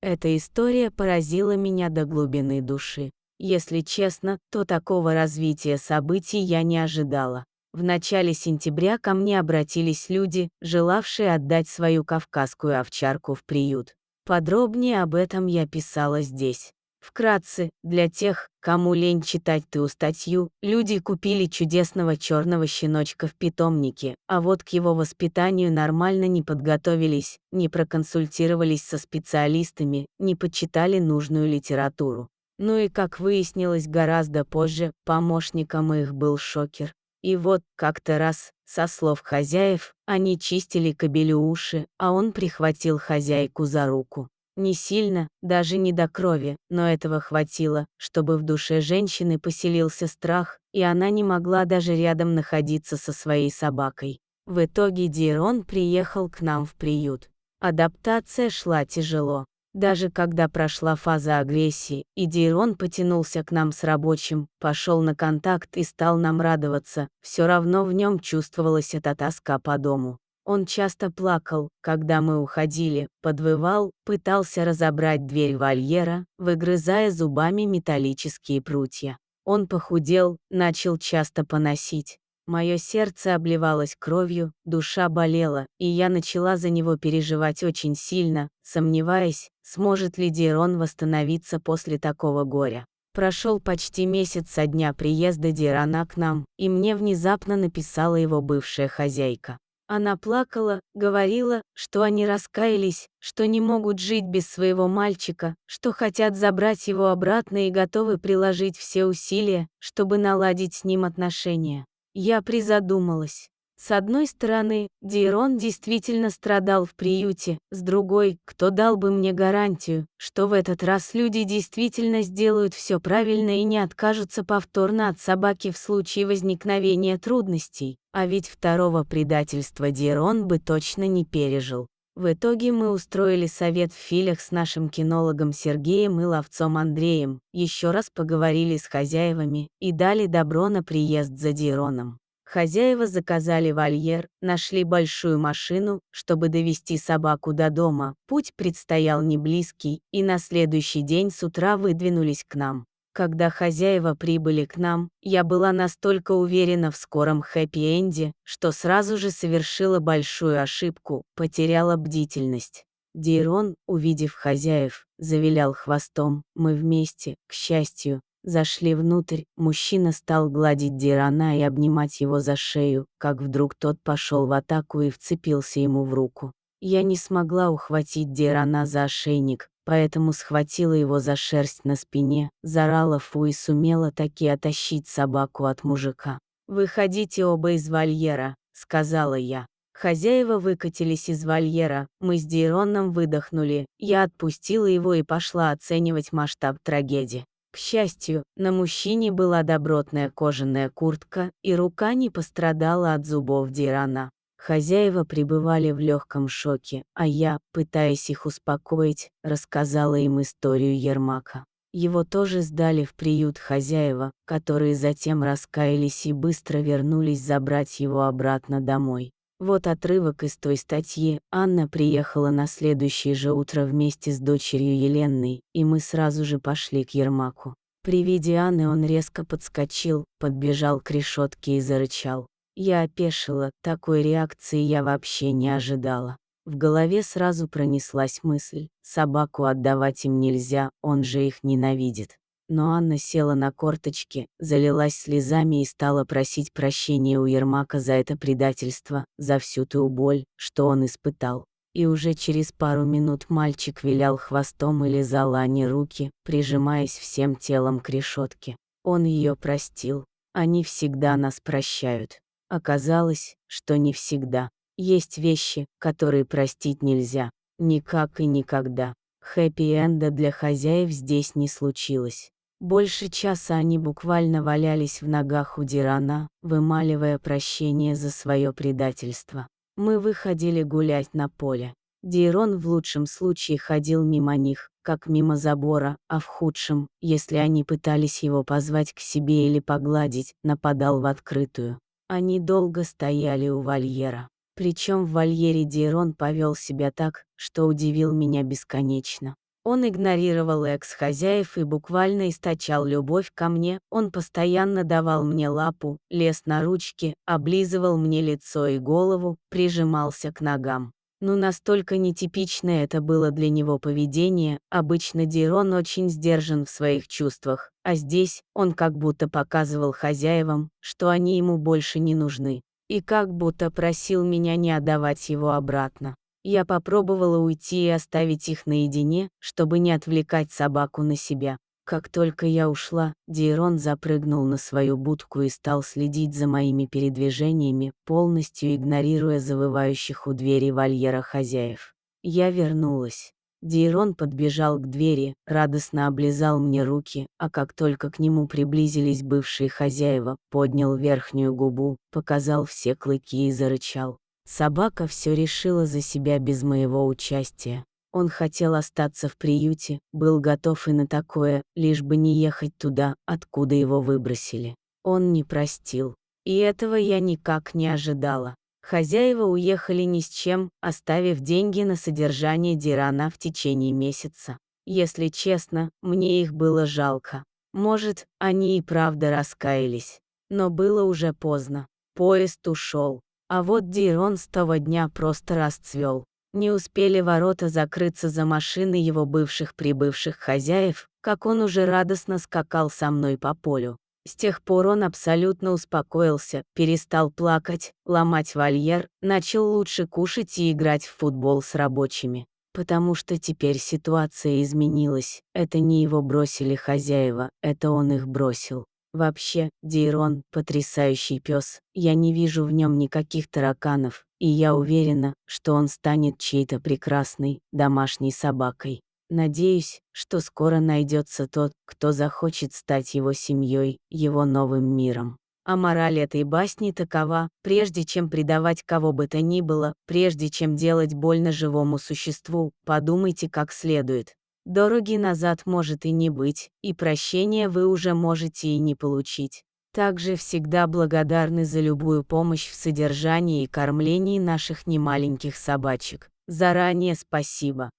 Эта история поразила меня до глубины души. Если честно, то такого развития событий я не ожидала. В начале сентября ко мне обратились люди, желавшие отдать свою кавказскую овчарку в приют. Подробнее об этом я писала здесь. Вкратце, для тех, кому лень читать ту статью, люди купили чудесного черного щеночка в питомнике, а вот к его воспитанию нормально не подготовились, не проконсультировались со специалистами, не почитали нужную литературу. Ну и, как выяснилось гораздо позже, помощником их был шокер. И вот, как-то раз, со слов хозяев, они чистили кобелю уши, а он прихватил хозяйку за руку. Не сильно, даже не до крови, но этого хватило, чтобы в душе женщины поселился страх, и она не могла даже рядом находиться со своей собакой. В итоге Дирон приехал к нам в приют. Адаптация шла тяжело. Даже когда прошла фаза агрессии, и Дирон потянулся к нам с рабочим, пошел на контакт и стал нам радоваться, все равно в нем чувствовалась эта тоска по дому. Он часто плакал, когда мы уходили, подвывал, пытался разобрать дверь вольера, выгрызая зубами металлические прутья. Он похудел, начал часто поносить. Мое сердце обливалось кровью, душа болела, и я начала за него переживать очень сильно, сомневаясь, сможет ли Дирон восстановиться после такого горя. Прошел почти месяц со дня приезда Дирана к нам, и мне внезапно написала его бывшая хозяйка. Она плакала, говорила, что они раскаялись, что не могут жить без своего мальчика, что хотят забрать его обратно и готовы приложить все усилия, чтобы наладить с ним отношения. Я призадумалась. С одной стороны, Дирон действительно страдал в приюте, с другой, кто дал бы мне гарантию, что в этот раз люди действительно сделают все правильно и не откажутся повторно от собаки в случае возникновения трудностей, а ведь второго предательства Дирон бы точно не пережил. В итоге мы устроили совет в Филях с нашим кинологом Сергеем и ловцом Андреем, еще раз поговорили с хозяевами и дали добро на приезд за Дироном. Хозяева заказали вольер, нашли большую машину, чтобы довести собаку до дома. Путь предстоял не близкий, и на следующий день с утра выдвинулись к нам. Когда хозяева прибыли к нам, я была настолько уверена в скором хэппи-энде, что сразу же совершила большую ошибку, потеряла бдительность. Дирон, увидев хозяев, завилял хвостом. Мы вместе, к счастью, зашли внутрь, мужчина стал гладить Дирана и обнимать его за шею, как вдруг тот пошел в атаку и вцепился ему в руку. Я не смогла ухватить Дирана за ошейник, поэтому схватила его за шерсть на спине, заорала фу и сумела таки оттащить собаку от мужика. «Выходите оба из вольера», — сказала я. Хозяева выкатились из вольера, мы с Дироном выдохнули, я отпустила его и пошла оценивать масштаб трагедии. К счастью, на мужчине была добротная кожаная куртка, и рука не пострадала от зубов Дирана. Хозяева пребывали в легком шоке, а я, пытаясь их успокоить, рассказала им историю Ермака. Его тоже сдали в приют хозяева, которые затем раскаялись и быстро вернулись забрать его обратно домой. Вот отрывок из той статьи. Анна приехала на следующее же утро вместе с дочерью Еленой, и мы сразу же пошли к Ермаку. При виде Анны он резко подскочил, подбежал к решетке и зарычал. Я опешила, такой реакции я вообще не ожидала. В голове сразу пронеслась мысль: собаку отдавать им нельзя, он же их ненавидит. Но Анна села на корточки, залилась слезами и стала просить прощения у Ермака за это предательство, за всю ту боль, что он испытал. И уже через пару минут мальчик вилял хвостом и лизал Ане руки, прижимаясь всем телом к решетке. Он ее простил. Они всегда нас прощают. Оказалось, что не всегда. Есть вещи, которые простить нельзя. Никак и никогда. Хэппи-энда для хозяев здесь не случилось. Больше часа они буквально валялись в ногах у Дирана, вымаливая прощение за свое предательство. Мы выходили гулять на поле. Дирон в лучшем случае ходил мимо них, как мимо забора, а в худшем, если они пытались его позвать к себе или погладить, нападал в открытую. Они долго стояли у вольера. Причем в вольере Дирон повел себя так, что удивил меня бесконечно. Он игнорировал экс-хозяев и буквально источал любовь ко мне, он постоянно давал мне лапу, лез на ручки, облизывал мне лицо и голову, прижимался к ногам. Ну настолько нетипичное это было для него поведение, обычно Дейрон очень сдержан в своих чувствах, а здесь он как будто показывал хозяевам, что они ему больше не нужны, и как будто просил меня не отдавать его обратно. Я попробовала уйти и оставить их наедине, чтобы не отвлекать собаку на себя. Как только я ушла, Дейрон запрыгнул на свою будку и стал следить за моими передвижениями, полностью игнорируя завывающих у двери вольера хозяев. Я вернулась. Дейрон подбежал к двери, радостно облизал мне руки, а как только к нему приблизились бывшие хозяева, поднял верхнюю губу, показал все клыки и зарычал. Собака все решила за себя без моего участия. Он хотел остаться в приюте, был готов и на такое, лишь бы не ехать туда, откуда его выбросили. Он не простил. И этого я никак не ожидала. Хозяева уехали ни с чем, оставив деньги на содержание Дейрона в течение месяца. Если честно, мне их было жалко. Может, они и правда раскаялись. Но было уже поздно. Поезд ушел. А вот Дейрон с того дня просто расцвел. Не успели ворота закрыться за машиной его бывших прибывших хозяев, как он уже радостно скакал со мной по полю. С тех пор он абсолютно успокоился, перестал плакать, ломать вольер, начал лучше кушать и играть в футбол с рабочими. Потому что теперь ситуация изменилась. Это не его бросили хозяева, это он их бросил. Вообще, Дейрон – потрясающий пес, я не вижу в нем никаких тараканов, и я уверена, что он станет чьей-то прекрасной, домашней собакой. Надеюсь, что скоро найдется тот, кто захочет стать его семьей, его новым миром. А мораль этой басни такова: прежде чем предавать кого бы то ни было, прежде чем делать больно живому существу, подумайте как следует. Дороги назад может и не быть, и прощения вы уже можете и не получить. Также всегда благодарны за любую помощь в содержании и кормлении наших немаленьких собачек. Заранее спасибо.